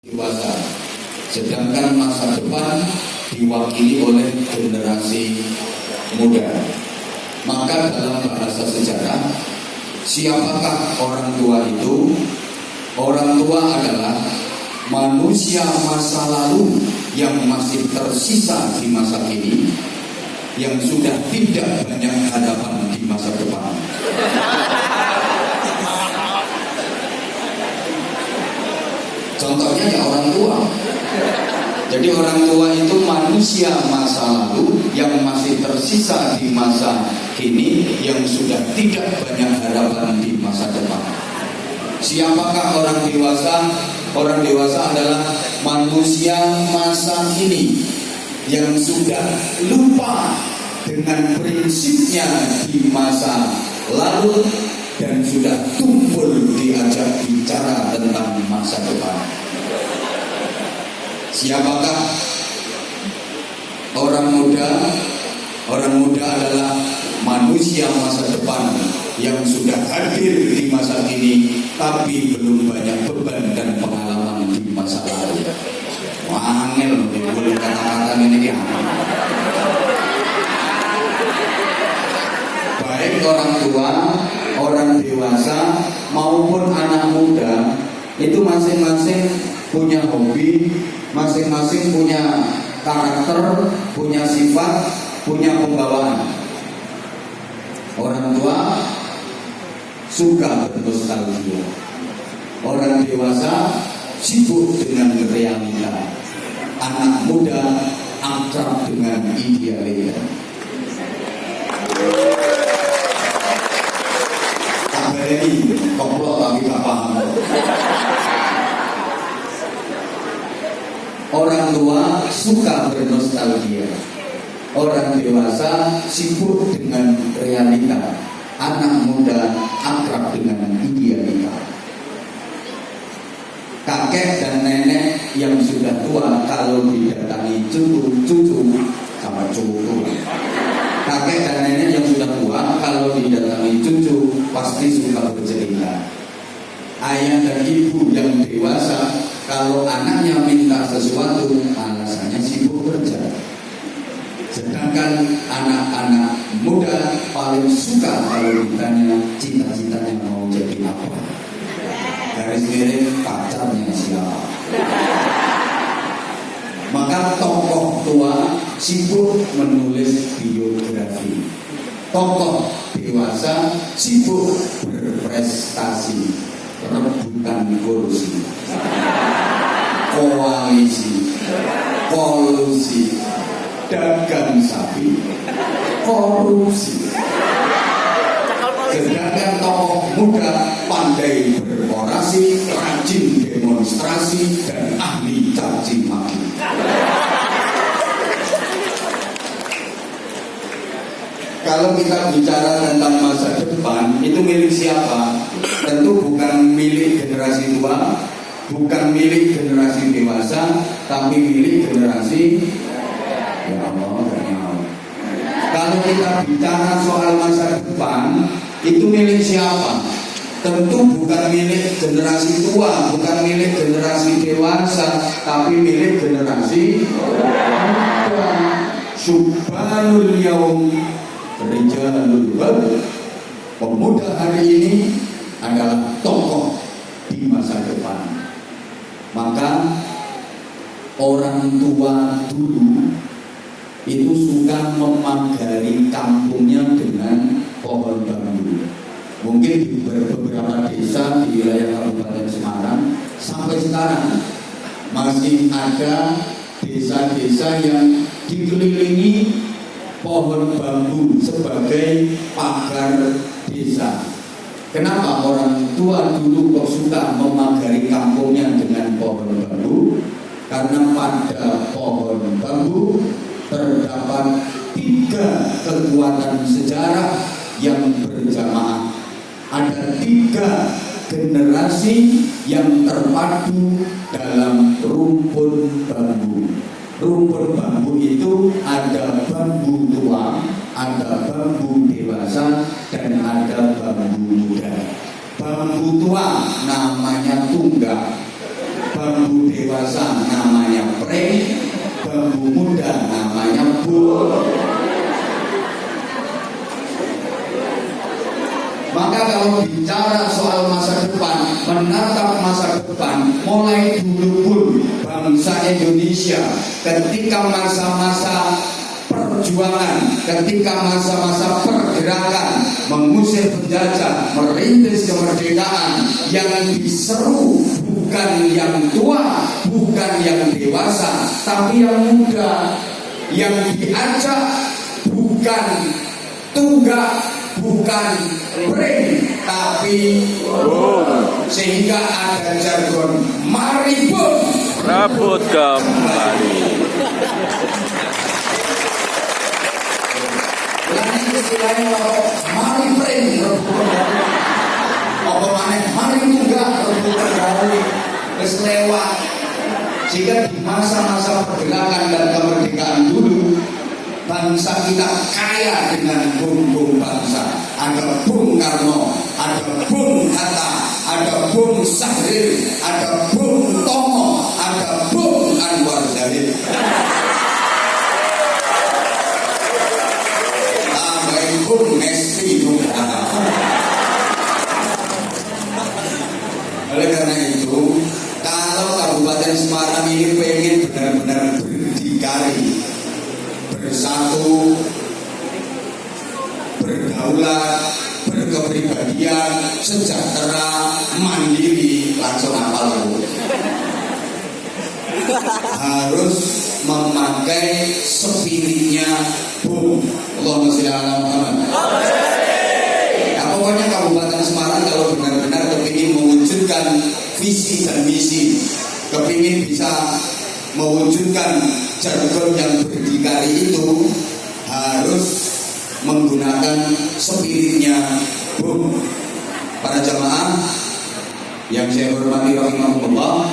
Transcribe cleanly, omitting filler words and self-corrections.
dewasa, sedangkan masa depan diwakili oleh generasi muda. Maka dalam bahasa sejarah, siapakah orang tua itu? Orang tua adalah manusia masa lalu yang masih tersisa di masa kini, yang sudah tidak banyak harapan di masa depan. Contohnya ya orang tua. Jadi orang tua itu manusia masa lalu yang masih tersisa di masa kini, yang sudah tidak banyak harapan di masa depan. Siapakah orang dewasa? Orang dewasa adalah manusia masa kini yang sudah lupa dengan prinsipnya di masa lalu dan sudah tumpul diajak bicara tentang masa depan. Siapakah orang muda? Orang muda adalah manusia masa depan yang sudah hadir di masa kini tapi belum banyak beban dan pengalaman di masa lalu. Wangel boleh kata-kata ini ya. Baik orang tua, orang dewasa maupun anak muda itu masing-masing punya hobi, masing-masing punya karakter, punya sifat, punya pembawaan. Orang tua suka bernostalgia. Orang dewasa sibuk dengan realita. Anak muda akrab dengan idealita. Kabar ini komplot tapi gak paham. Orang tua suka bernostalgia. Orang dewasa sibuk dengan realita. Anak muda akrab dengan idealita. Kakek dan nenek yang sudah tua kalau didatangi cucu sama cucu. Kakek dan nenek yang sudah tua kalau didatangi cucu pasti suka bercerita. Ayah dan ibu yang dewasa kalau anaknya minta sesuatu alasannya sibuk kerja. Sedangkan anak-anak muda paling suka kalau ditanya cita-citanya mau jadi apa. Garis miring pacarnya siapa. Maka tokoh tua sibuk menulis biografi. Tokoh dewasa sibuk berprestasi, rebutan kursi, koalisi, kolusi, dagang sapi, korupsi. Sedangkan tokoh muda pandai berorasi, rajin demonstrasi, dan ahli caci maki. Kalau kita bicara tentang masa depan, itu milik siapa? Tentu bukan milik generasi tua, bukan milik generasi dewasa, tapi milik generasi ya Allah. Kalau kita bicara soal masa depan, itu milik siapa? Tentu bukan milik generasi tua, bukan milik generasi dewasa, tapi milik generasi muda. Subhanul yaum rijalul bab. Pemuda hari ini adalah tokoh di masa depan. Maka orang tua dulu itu suka memagari kampungnya dengan pohon bambu. Mungkin di beberapa desa di wilayah Kabupaten Semarang sampai sekarang masih ada desa-desa yang dikelilingi pohon bambu sebagai pagar desa. Kenapa orang tua dulu kok suka memagari kampungnya dengan pohon bambu? Karena pada pohon bambu terdapat 3 kekuatan sejarah yang berjamaah. Ada 3 generasi yang terpadu dalam rumpun bambu. Rumpun bambu itu ada bambu tua, ada bambu dewasa, dan ada bambu muda. Bambu tua namanya tunggak, bambu dewasa dewasa namanya pre, bambu muda namanya bu. Maka kalau bicara soal masa depan, menatap masa depan, mulai dulu pun bangsa Indonesia ketika masa-masa perjuangan, ketika masa-masa pergerakan, mengusir penjajah, merintis kemerdekaan, yang diseru bukan yang tua, bukan yang dewasa, tapi yang muda, yang diajak bukan tunggak, bukan bring, tapi sehingga ada jargon mari bun Rabut kembali. Istilahnya mari bring apa maneh mari tunggak rebut kembali wis lewat. Sehingga di masa-masa pergerakan dan kemerdekaan dulu, bangsa kita kaya dengan bung-bung bangsa. Ada Bung Karno, ada Bung Hatta, ada Bung Sahrir, ada Bung Tomo, ada Bung Anwar Zahid. Tambahin Bung Nesti juga. Oleh karena itu, kalau Kabupaten Semarang ini pengen benar-benar berdikari, bersatu, berdaulat, berkepribadian, sejahtera, mandiri, langsung hafal itu. Harus memakai spiritnya Bung. Allahumma sholli ala Muhammad. Nah, pokoknya Kabupaten Semarang kalau benar-benar kepingin mewujudkan visi dan misi, kepingin bisa mewujudkan jargon yang berdikari itu, harus menggunakan spiritnya Bung. Para jamaah yang saya hormati rahimahullah,